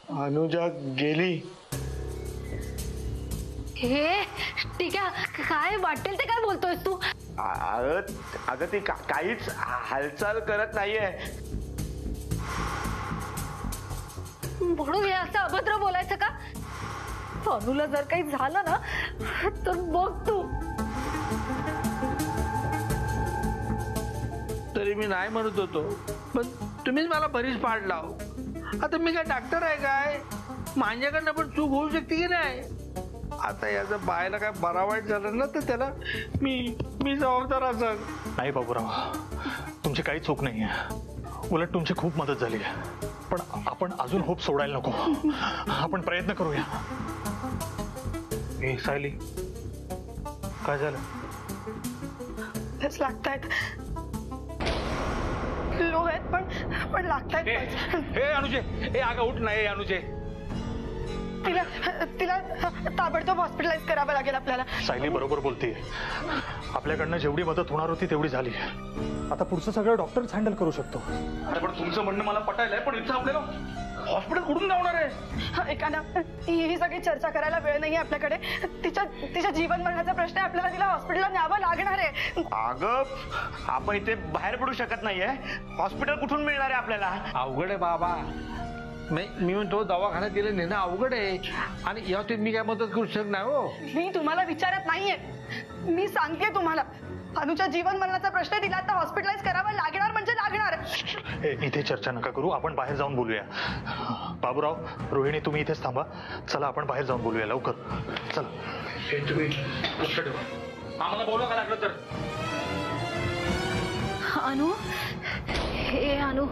अनुजा गेली. हे ठीक आहे, काय वाटेल ते काय बोलतोयस तू? अगं ती काहीच हालचाल करत नाहीये. म्हणून हे असं अभद्र बोलायचं का? अनुला जर काही झालं ना तर बघ तू. तरी मी नाही म्हणत होतो, पण तुम्हीच मला बरीच पाडला. आता मी काय डॉक्टर आहे काय? माझ्याकडनं पण चूक होऊ शकते की नाही? आता याचं बायला काय बरा वाईट झालं ना तर त्याला मी जबाबदार असं. नाही बाबूराव, तुमची काही चूक नाही आहे. उलट तुमची खूप मदत झाली आहे. पण आपण अजून होप सोडायला नको. आपण प्रयत्न करूया. ए सायली, काय झालं? तेच लागतायत, लो आहेत पण लागतायत. ए अनुजे, ए आगा उठ नाही अनुजे. तिला ताबडतोब हॉस्पिटलाइज करावं लागेल आपल्याला. सायली बरोबर बोलतीये. आपल्याकडनं जेवढी मदत होणार होती तेवढी झाली. आता पुढचं सगळं डॉक्टरच हँडल करू शकतो. अरे पण तुमचं म्हणणं मला पटायलंय, पण इथं आपल्याला हॉस्पिटल कुठून जाणार आहे? एका ना, ही सगळी चर्चा करायला वेळ नाहीये आपल्याकडे. तिच्या जीवन मरणाचा प्रश्न आहे. आपल्याला तिला हॉस्पिटलला न्यावं लागणार आहे. अगं आपण इथे बाहेर पडू शकत नाहीये. हॉस्पिटल कुठून मिळणार आहे आपल्याला? अवघड आहे बाबा. मी म्हणतो दवाखान्यात गेले नेणं अवघड आहे, आणि यात मी काय मदत करू शकणार हो. मी तुम्हाला विचारत नाहीये, मी सांगते तुम्हाला. अनुच्या जीवन मरणाचा प्रश्न आहे. तिला आता हॉस्पिटलाइज करावं लागणार म्हणजे लागणार. इथे चर्चा नका करू, आपण बाहेर जाऊन बोलूया. बाबूराव, रोहिणी तुम्ही इथेच थांबा. चला आपण बाहेर जाऊन बोलूया लवकर. चला. तुम्ही लक्ष ठेवा, आम्हाला बोलवा का लागलं तर. अनु, हे अनु,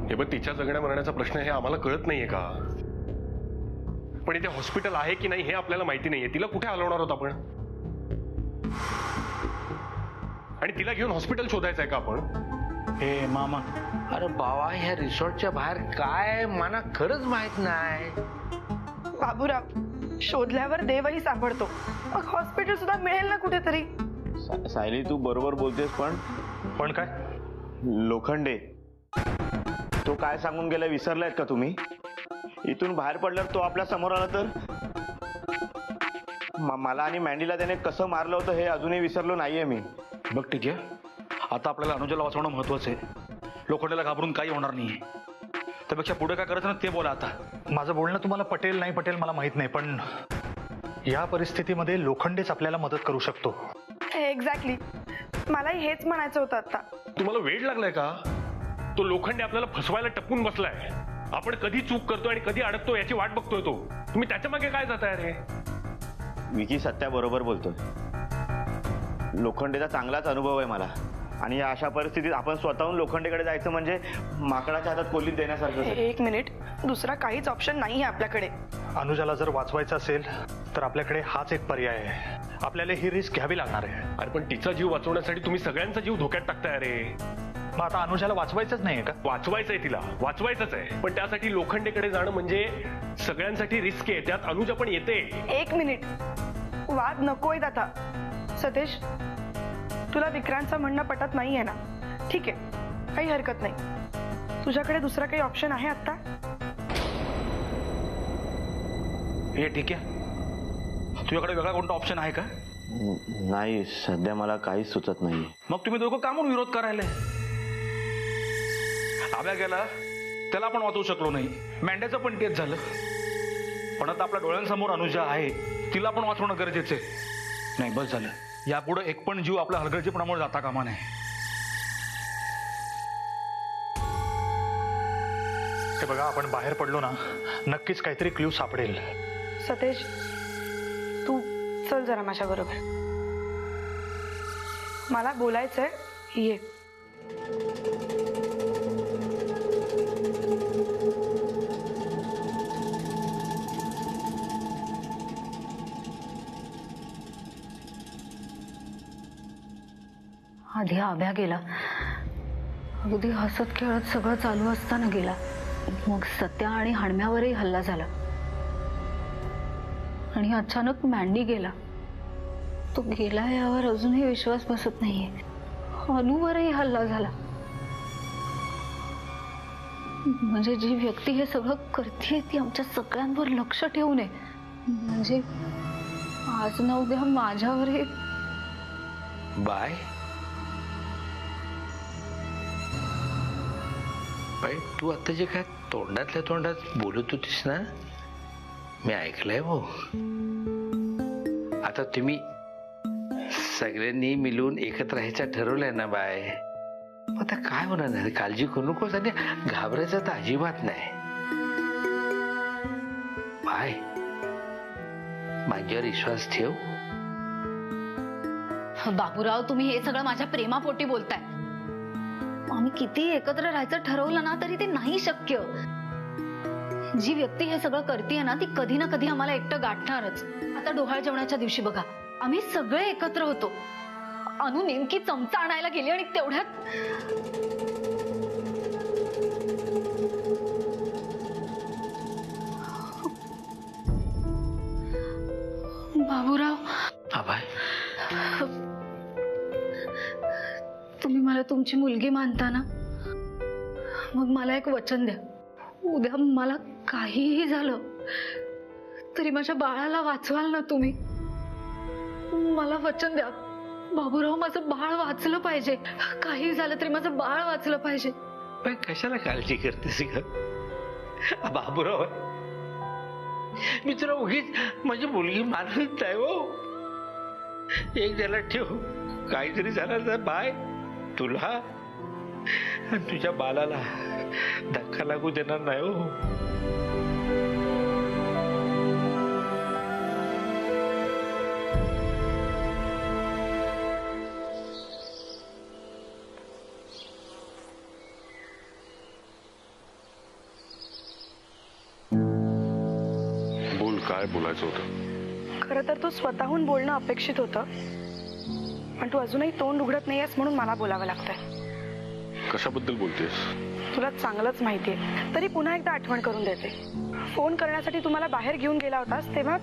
हे बघ, तिच्या जगण्या मरण्याचा प्रश्न हे आम्हाला कळत नाहीये का? पण इथे हॉस्पिटल आहे की नाही हे आपल्याला माहिती नाहीये. तिला कुठे हलवणार आहोत आपण? आणि तिला घेऊन हॉस्पिटल शोधायचं आहे का आपण? हे मामा, अरे बाबा, ह्या रिसॉर्टच्या बाहेर काय मला खरंच माहित नाही. बाबूराव, शोधल्यावर देवही सापडतो. मग हॉस्पिटल सुद्धा मिळेल ना कुठेतरी. सायली तू बरोबर बोलतेस, पण काय? लोखंडे तो काय सांगून गेला विसरलायत का तुम्ही? इथून बाहेर पडल्यावर तो आपल्या समोर आला तर मला आणि मॅन्डीला त्याने कसं मारलं होतं हे अजूनही विसरलो नाहीये मी. बघ ठीक आहे, आता आपल्याला अनुजाला वाचवणं महत्वाचं आहे. लोखंडेला घाबरून काही होणार नाही. त्यापेक्षा पुढे काय करायचं ना ते बोला. आता माझं बोलणं तुम्हाला पटेल नाही पटेल मला माहित नाही, पण या परिस्थितीमध्ये लोखंडेच आपल्याला मदत करू शकतो. एक्झॅक्टली, मलाही हेच म्हणायचं होतं. आता तुम्हाला वेळ लागलाय का? तो लोखंडे आपल्याला फसवायला टपून बसलाय. आपण कधी चूक करतो आणि कधी अडकतो याची वाट बघतोय तो. तुम्ही त्याच्या मागे काय जाताय रे? विकी सत्या बरोबर बोलतोय. लोखंडेचा चांगलाच अनुभव आहे मला, आणि या अशा परिस्थितीत आपण स्वतःहून लोखंडेकडे जायचं म्हणजे माकडाच्या हातात कोल्हीत देण्यासारखं. एक मिनिट, दुसरा काहीच ऑप्शन नाही आहे आपल्याकडे. अनुजाला जर वाचवायचं असेल तर आपल्याकडे हाच एक पर्याय आहे. आपल्याला ही रिस्क घ्यावी लागणार आहे. अरे पण तिचा जीव वाचवण्यासाठी तुम्ही सगळ्यांचा जीव धोक्यात टाकताय रे. मग आता अनुजाला वाचवायचंच नाहीये का? वाचवायचंय, तिला वाचवायचंच आहे, पण त्यासाठी लोखंडेकडे जाणं म्हणजे सगळ्यांसाठी रिस्क आहे. त्यात अनुजा पण येते. एक मिनिट, वाद नकोय आता. सतेश, तुला विक्रांतचं म्हणणं पटत नाहीये ना? ठीक आहे, काही हरकत नाही. तुझ्याकडे दुसरा काही ऑप्शन आहे आता? हे ठीक आहे, तुझ्याकडे वेगळा कोणता ऑप्शन आहे का? नाही, सध्या मला काहीच सुचत नाहीये. मग तुम्ही दोघं का म्हणून विरोध करायला? आव्या गेला त्याला आपण वाचवू शकलो नाही, मेंढ्याचं पण तेच झालं. पण आता आपल्या डोळ्यांसमोर अनुजा आहे, तिला पण वाचवणं गरजेचं आहे. नाही, बस झालं. यापुढे एक पण जीव आपल्या हलगर्जीपणामुळे जाता कामा नये. हे बघा, आपण बाहेर पडलो ना, नक्कीच काहीतरी क्ल्यू सापडेल. सतेश, तू चल जरा माझ्या बरोबर. मला बोलायचंय, ये. आधी आभ्या गेला, अगदी हसत खेळत सगळं चालू असताना गेला. मग सत्या आणि हणम्यावरही हल्ला झाला, आणि अचानक मॅन्डी गेला. तो गेला यावर अजूनही विश्वास बसत नाहीये. अनुवरही हल्ला झाला. म्हणजे जी व्यक्ती हे सगळं करते ती आमच्या सगळ्यांवर लक्ष ठेवू नये. म्हणजे आज ना उद्या माझ्यावरही. बाय बाई, तू आता जे काय तोंडातल्या तोंडात बोलत होतीस ना, मी ऐकलंय हो. आता तुम्ही सगळ्यांनी मिळून एकत्र राहायचं ठरवलंय ना बाय. आता काय होणार नाही, काळजी करू नकोस आणि घाबरायचं तर अजिबात नाही. बाय, माझ्यावर विश्वास ठेव. बाबूराव, तुम्ही हे सगळं माझ्या प्रेमापोटी बोलताय. आम्ही किती एकत्र राहायचं ठरवलं ना तरी ते नाही शक्य. जी व्यक्ती हे सगळं करते ना ती कधी ना कधी आम्हाला एकटं गाठणारच. आता डोहाळ जेवणाच्या दिवशी बघा, आम्ही सगळे एकत्र होतो. अनु नेमकी चमचा आणायला गेली आणि तेवढ्यात बाबूराव, बाय, तुम्ही मला तुमची मुलगी मानता ना, मग मला एक वचन द्या. उद्या मला काहीही झालं तरी माझ्या बाळाला वाचवाल ना तुम्ही. मला वचन द्या बाबूराव, माझं बाळ वाचलं पाहिजे. काही झालं तरी माझं बाळ वाचलं पाहिजे. पण कशाला काळजी करतेस ग बाबूराव? मी तुला उगीच माझी मुलगी मानत नाही हो. एक त्याला ठेव, काहीतरी झालं तर बाय तुला आणि तुझ्या बाळाला धक्का लागू देणार नाही हो. बोल, काय बोलायचं होतं? खरं तर तू स्वतःहून बोलणं अपेक्षित होतं, पण तू अजूनही तोंड उघडत नाहीयेस म्हणून मला बोलावं लागतंय. कशाबद्दल बोलतेस? तुला चांगलंच माहितीये, तरी पुन्हा एकदा आठवण करून देते. फोन करण्यासाठी तुम्हाला बाहेर घेऊन गेला होतास तेव्हा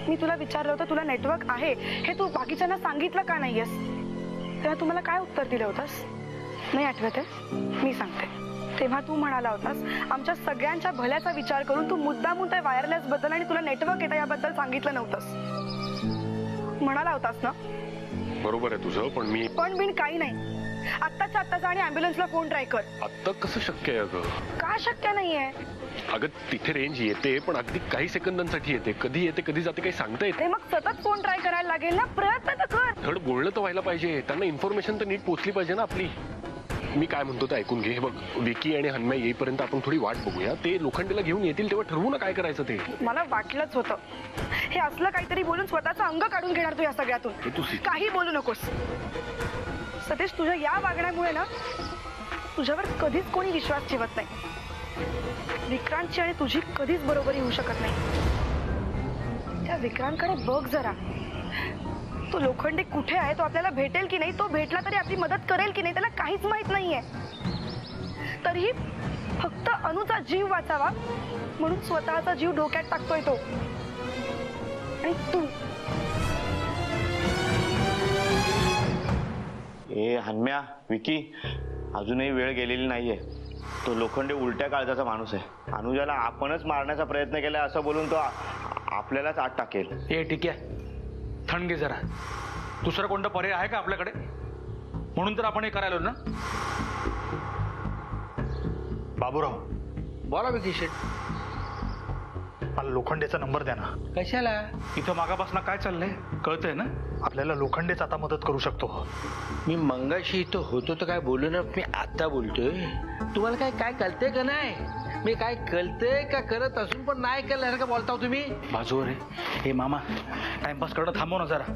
मी तुला विचारलं होतं तुला नेटवर्क आहे हे तू बाकीच्यांना सांगितलं का नाहीयेस? तेव्हा तुम्हाला काय उत्तर दिलं होतास? नाही आठवत आहे? मी सांगते. तेव्हा तू म्हणाला होतास आमच्या सगळ्यांच्या भल्याचा विचार करून तू मुद्दामून त्या वायरलेस बद्दल आणि तुला नेटवर्क येतं याबद्दल सांगितलं नव्हतंस. म्हणाला होतास ना? बरोबर आहे तुझं, पण मी पण काही नाही. आत्ताच्या आत्ता जा आणि अँब्युलन्सला फोन ट्राय कर. आत्ता कसं शक्य आहे अगं? का शक्य नाहीये? अगं तिथे रेंज येते पण अगदी काही सेकंदांसाठी येते, कधी येते कधी जाते काही सांगता येते. ते मग सतत फोन ट्राय करायला लागेल ना, प्रयत्न तर कर. धड बोलणं तर व्हायला पाहिजे, त्यांना इन्फॉर्मेशन तर नीट पोचली पाहिजे ना आपली. मी काय म्हणतो ते ऐकून घे. हे बघ, विकी आणि हन्म्या येईपर्यंत आपण थोडी वाट बघूया. ते लोखंडीला घेऊन येतील तेव्हा ठरवू ना काय करायचं ते. मला वाटलंच होतं हे असलं काहीतरी बोलून स्वतःचं अंग काढून घेणार तू या सगळ्यातून. काही बोलू नकोस सतीश. तुझ्या या वागण्यामुळे ना तुझ्यावर कधीच कोणी विश्वास ठेवत नाही. विक्रांतची आणि तुझी कधीच बरोबरी होऊ शकत नाही. त्या विक्रांतकडे बघ जरा. तो लोखंडे कुठे आहे, तो आपल्याला भेटेल की नाही, तो भेटला तरी आपली मदत करेल की नाही, त्याला काहीच माहित नाहीये. तरीही फक्त अनुचा जीव वाचावा म्हणून स्वतःचा जीव डोक्यात टाकतोय तो. आणि तू ए हन्म्या, विकी, अजूनही वेळ गेलेली नाहीये. तो लोखंडे उलट्या काळजाचा माणूस आहे. अनुजाला आपणच मारण्याचा प्रयत्न केलाय असं बोलून तो आपल्यालाच आत टाकेल. हे ठीक आहे, थंड घे जरा. दुसरा कोणता पर्याय आहे का आपल्याकडे? म्हणून तर आपण हे करायलो ना. बाबूराव, बोला विकी शेठ. मला लोखंडेचा नंबर द्या ना. कशाला? इथं मागापासून काय चाललंय कळतंय ना. आपल्याला लोखंडेच आता मदत करू शकतो. मी मंगाशी इथं होतो तर काय बोलू ना, मी आता बोलतोय. तुम्हाला काय काय कळतंय का नाही? मी काय कळतंय का करत असून पण नाही केल्यासारखं बोलता तुम्ही. बाजूवर आहे. हे मामा, टाइमपास करणं थांबव ना जरा.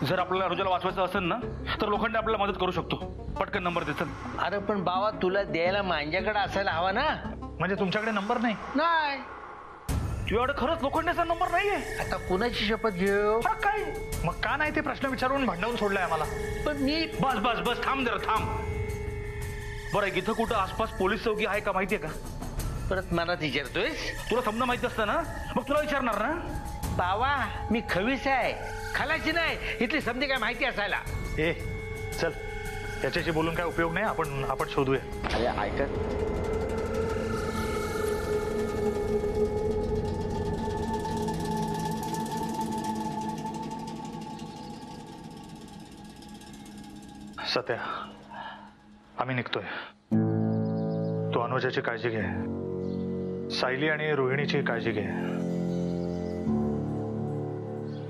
जर आपल्याला अनुजाला वाचवायचं असेल ना तर लोखंडे आपल्याला मदत करू शकतो. पटकन नंबर देतात. अरे पण बाबा, तुला द्यायला माझ्याकडे असायला हवा ना. म्हणजे तुमच्याकडे नंबर नाही? नाही. तुझ्याकडे खरंच लोखंडेचा नंबर नाहीये? आता कुणाची शपथ घेऊ? काय मग का नाही ते प्रश्न विचारून भांडवून सोडलंय आम्हाला? पण मी बस बस बस, थांब जरा थांब. बरं, इथं कुठं आसपास पोलीस चौकी आहे का माहितीये का? परत मला विचारतोय? तुला समजा माहिती असतं ना मग तुला विचारणार ना. बाबा, मी खवीस आहे, खलाची नाही. इथली समधी काय माहिती असायला. ए चल, याच्याशी बोलून काय उपयोग नाही. आपण शोधूया. अरे ऐकत सत्या, आम्ही निघतोय. तू अनुजाची काळजी घे, सायली आणि रोहिणीची काळजी घे.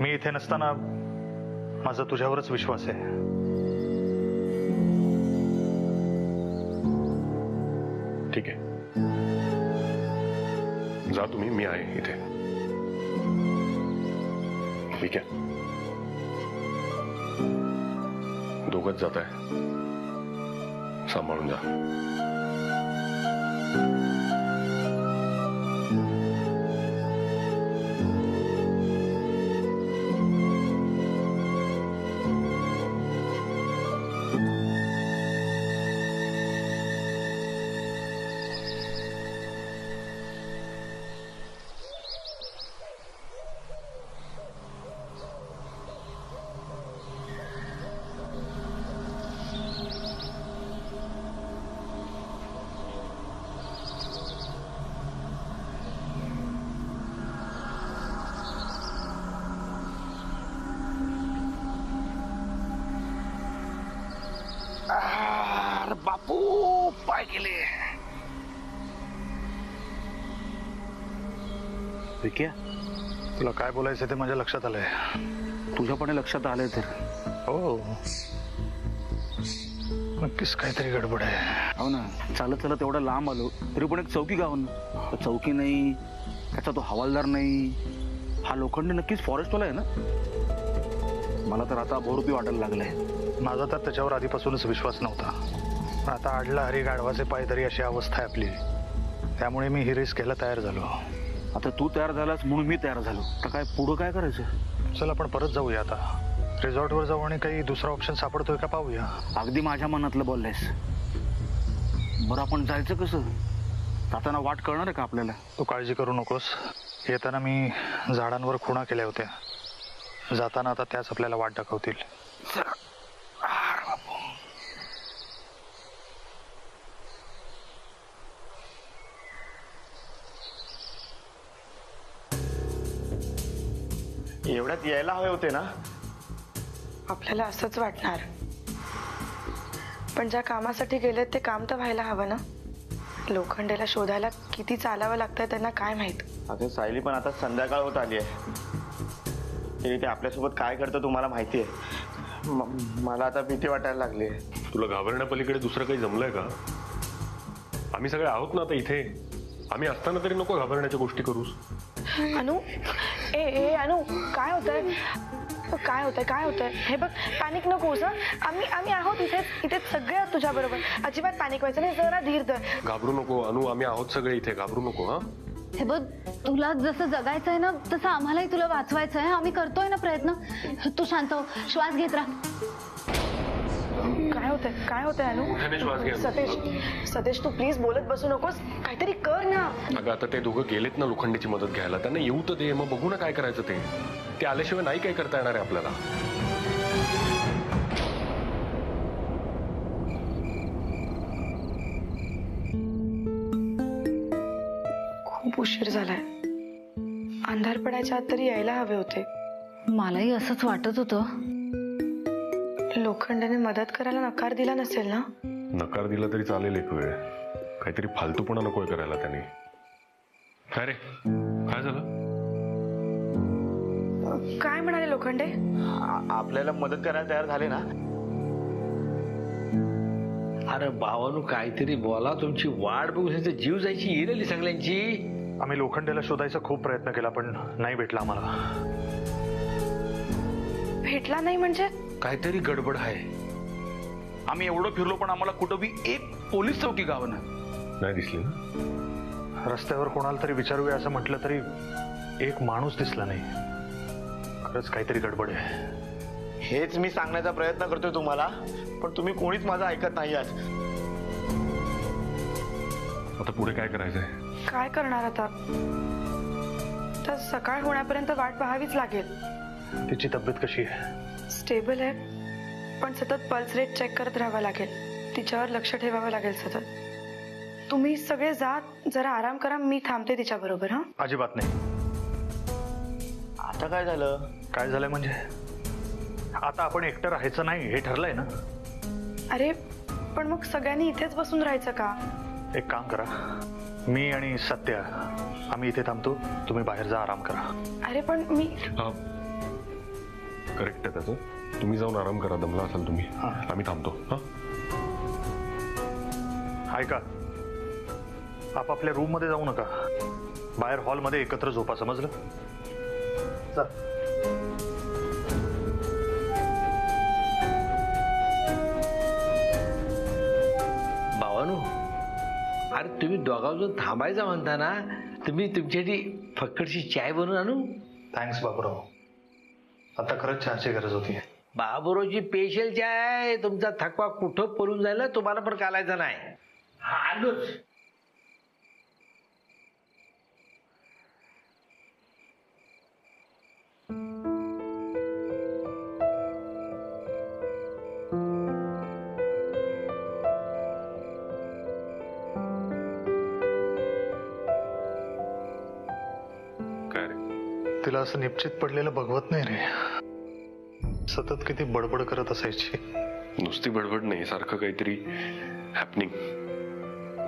मी इथे नसताना माझा तुझ्यावरच विश्वास आहे. ठीक आहे, जा तुम्ही, मी आहे इथे. ठीक आहे, दोघंच जात आहे, सांभाळून जा. बापू पाय गेले. विक्या, तुला काय बोलायचं ते माझ्या लक्षात आलंय. तुझ्या पण लक्षात आलंय तर? हो, नक्कीच काहीतरी गडबड आहे. हो ना, चालत चालत एवढं लांब आलो तरी पण एक चौकी गावून चौकी नाही, त्याचा तो हवालदार नाही. हा लोखंड नक्कीच फॉरेस्टवाला आहे ना. मला तर आता बहुरूपी वाटायला लागलंय. माझा तर त्याच्यावर आधीपासूनच विश्वास नव्हता. पण आता आडला हरी गाढवाचे पाय धरी अशी अवस्था आहे आपली, त्यामुळे मी ही रिस्क घ्यायला तयार झालो. आता तू तयार झालास म्हणून मी तयार झालो. तर काय पुढं काय करायचं? चल आपण परत जाऊया. आता रिसॉर्टवर जाऊ आणि काही दुसरा ऑप्शन सापडतोय का पाहूया. अगदी माझ्या मनातलं बोललायस. बरं, आपण जायचं कसं? जाताना वाट कळणार आहे का आपल्याला? तू काळजी करू नकोस. येताना मी झाडांवर खुणा केल्या होत्या, जाताना आता त्याच आपल्याला वाट दाखवतील. एवढ्यात यायला हवे होते ना. आपल्याला असंच वाटणार, पण ज्या कामासाठी गेलेत ते काम तर व्हायला हवं ना. लोखंडेला शोधायला किती चालावं लागतंय त्यांना काय माहित. अगं सायली, पण आता संध्याकाळ होत आली आहे. तरी ते आपल्यासोबत काय करतं तुम्हाला माहिती आहे. मला आता भीती वाटायला लागली आहे. तुला घाबरण्यापलीकडे दुसरं काही जमलंय का? आम्ही सगळे आहोत ना आता इथे. आम्ही असताना तरी नको घाबरण्याच्या गोष्टी करूस. अनु, ए अनु, काय होतंय? काय होतंय? काय होतंय? हे बघ, पॅनिक नकोस. आम्ही आहोत इथे सगळे आहोत तुझ्या बरोबर. अजिबात पॅनिक व्हायचं नाही. जरा धीर धर. घाबरू नको अनु, आम्ही आहोत सगळे इथे, घाबरू नको. हा, हे बघ, तुला जसं जगायचं आहे ना तसं आम्हालाही तुला वाचवायचं आहे. आम्ही करतोय ना प्रयत्न. तू शांत हो, श्वास घेत राहा. काय होतंय अनु? मोठ्याने श्वास घ्या. सतेश तू प्लीज बोलत बसू नकोस. काहीतरी कर ना. अगं आता ते दोघं गेलेत ना लोखंडीची मदत घ्यायला. त्यांना येऊ तर दे, मग बघू ना काय करायचं ते. ते आल्याशिवाय नाही काय करता येणार आहे आपल्याला. खूप उशीर झालाय. अंधार पडायच्या आत तरी यायला हवे होते. मलाही असंच वाटत होतं. लोखंडाने मदत करायला नकार दिला नसेल ना? नकार दिला तरी चालेल एक वेळ. काहीतरी फालतूपणा नकोय करायला त्याने. काय रे, काय झालं? काय म्हणाले लोखंडे? आपल्याला मदत करायला तयार झाले ना. अरे भावानू, काहीतरी बोला. तुमची वाट बघून जीव जायची येईल सगळ्यांची. आम्ही लोखंडेला शोधायचा खूप प्रयत्न केला, पण नाही भेटला आम्हाला. भेटला नाही म्हणजे? काहीतरी गडबड आहे. आम्ही एवढं फिरलो पण आम्हाला कुठं बी एक पोलीस चौकी गावना नाही दिसली ना. रस्त्यावर कोणाला तरी विचारूया असं म्हटलं तरी एक माणूस दिसला नाही. खरंच काहीतरी गडबड आहे. हेच मी सांगण्याचा प्रयत्न करतोय तुम्हाला, पण तुम्ही कोणीच माझं ऐकत नाही आज. आता पुढे काय करायचंय? काय करणार आता? तर सकाळ होण्यापर्यंत वाट पाहावीच लागेल. तिची तब्येत कशी आहे? स्टेबल आहे, पण सतत पल्स रेट चेक करत राहावं लागेल. तिच्यावर लक्ष ठेवावं लागेल सतत. तुम्ही सगळे जा, जरा आराम करा. मी थांबते तिच्या बरोबर. हा, अजिबात नाही. आता काय झालं? काय झालंय म्हणजे? आता आपण एकटं राहायचं नाही हे ठरलंय ना. अरे पण मग सगळ्यांनी इथेच बसून राहायचं का? एक काम करा, मी आणि सत्या आम्ही इथे थांबतो, तुम्ही बाहेर जा, आराम करा. अरे पण मी करेक्ट आहे त्याचं. तुम्ही जाऊन आराम करा, दमला असाल तुम्ही. आम्ही थांबतो. ऐका, आपापल्या रूम मध्ये जाऊ नका, बाहेर हॉलमध्ये एकत्र झोपा, समजलं? चल. भावानो, अरे तुम्ही दोघांजून थांबायचं म्हणता ना, तुम्ही तुमच्यासाठी फक्कडशी चाय बनवून आणू? थँक्स बाबूराव, आता खरंच चहाची गरज होती. बाबुरावची स्पेशल चाय आहे. तुमचा थकवा कुठं पळून जायला तुम्हाला पण कालायचा नाही. आलोच. काय रे? तिला असं निश्चित पडलेलं बघवत नाही रे. सतत किती बडबड करत असायची. नुसती बडबड नाही, सारखं काहीतरी हॅपनिंग.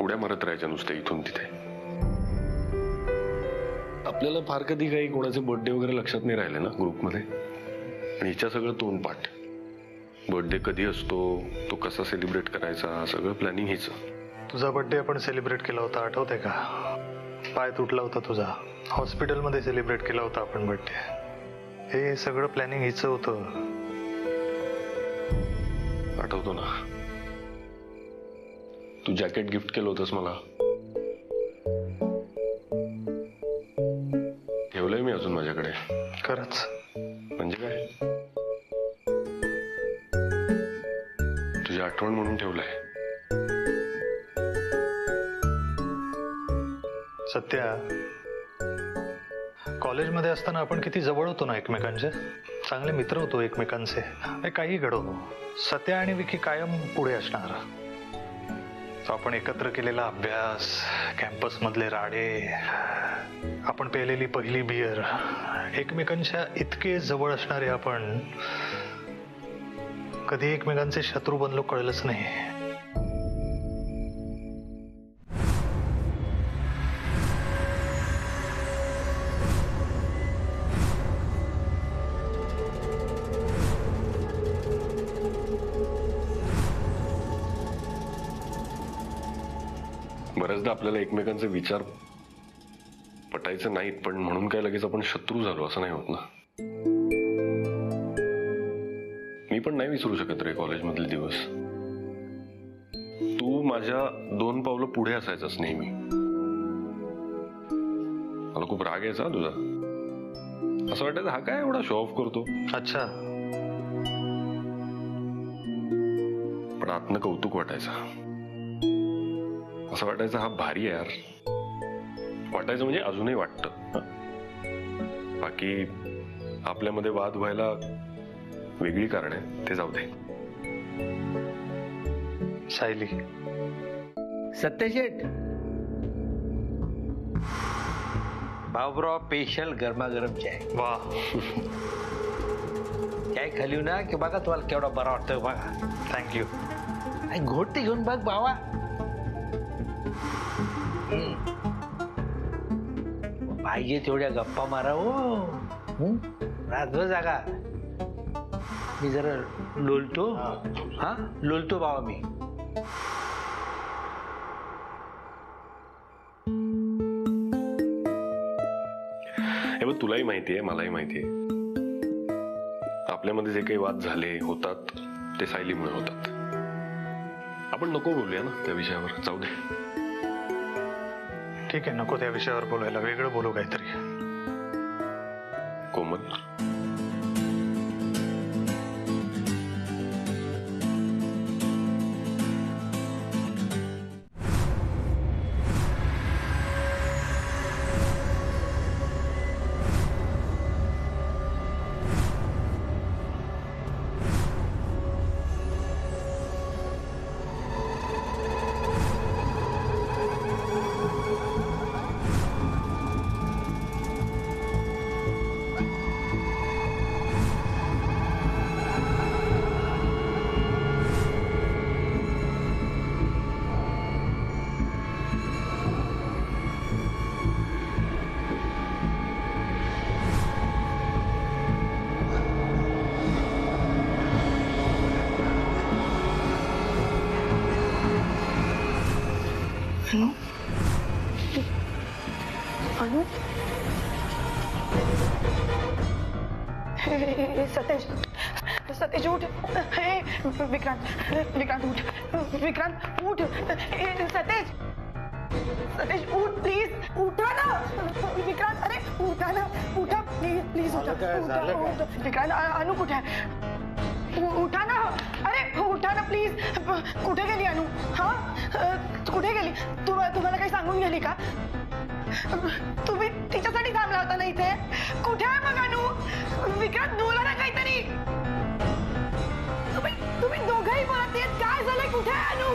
उड्या मारत राहायच्या नुसत्या इथून तिथे. आपल्याला फार कधी काही कोणाचे बर्थडे वगैरे लक्षात नाही राहिले ना ग्रुपमध्ये. आणि हिच्या सगळं तोंडपाठ. बर्थडे कधी असतो, तो कसा सेलिब्रेट करायचा, सगळं प्लॅनिंग हिचं. तुझा बर्थडे आपण सेलिब्रेट केला होता, आठवतंय का? पाय तुटला होता तुझा, हॉस्पिटलमध्ये सेलिब्रेट केला होता आपण बर्थडे. हे सगळं प्लॅनिंग हिचं होतं. आठवतो ना, तू जॅकेट गिफ्ट केलं होतंस मला. ठेवलंय मी अजून माझ्याकडे. खरंच? म्हणजे काय, तुझी आठवण म्हणून ठेवलंय. सत्या, कॉलेजमध्ये असताना आपण किती जवळ होतो ना एकमेकांचे. चांगले मित्र होतो एकमेकांचे. काही घडो, सत्या आणि विकी कायम पुढे असणार. तो आपण एकत्र केलेला अभ्यास, कॅम्पस मधले राडे, आपण पेलेली पहिली बियर, एकमेकांच्या इतके जवळ असणारे आपण कधी एकमेकांचे शत्रू बनलो कळलंच नाही. बऱ्याचदा आपल्याला एकमेकांचे विचार पटायचे नाहीत, पण म्हणून काय लगेच आपण शत्रू झालो असं नाही होत ना. मी पण नाही विसरू शकत रे कॉलेजमधले दिवस. तू माझ्या 2 पावलं पुढे असायचास नेहमी. मला खूप राग यायचा तुझा. असं वाटायचं हा काय एवढा शो ऑफ करतो. अच्छा. पण आतनं कौतुक वाटायचं. असं वाटायचं हा भारी आहे यार. वाटायचं म्हणजे अजूनही वाटतं. बाकी आपल्यामध्ये वाद व्हायला वेगळी कारण आहे, ते जाऊ दे. सायली. सत्यशेठ, बाबुराव स्पेशल गरमागरम चाय. वा. चाय खाली ना की बघा तुम्हाला केवढा बरा वाटतोय बघा. थँक्यू. घोटी घेऊन बघ बाबा. पाहिजे तेवढ्या गप्पा मारा हो. रात्र जागा. मी जरा लोलतो. हा लोलतो बाबा मी. हे बघ, तुलाही माहितीये, मलाही माहितीये, आपल्यामध्ये जे काही वाद झाले होतात ते सायलीमुळे होतात. आपण नको बोलूया ना त्या विषयावर, जाऊ दे. ठीक आहे, नको त्या विषयावर बोलायला, वेगळं बोलू काहीतरी. कोमल, अनु हे सतेज सतेज उठ हे विक्रांत विक्रांत उठ विक्रांत उठ सतेज सतेज उठ प्लीज उठा ना विक्रांत अरे उठा ना उठा प्लीज प्लीज उठा विक्रांत अनु कुठे आहे उठा ना अरे उठा ना प्लीज कुठे गेली अनु हा कुठे गेली तुम्हाला काही सांगून गेली का तुम्ही तिच्यासाठी थांबला होता ना इथे कुठे आहे मग अनु विक्रांत बोला ना काहीतरी तुम्ही दोघंही बोलत काय झालंय कुठे आहे अनु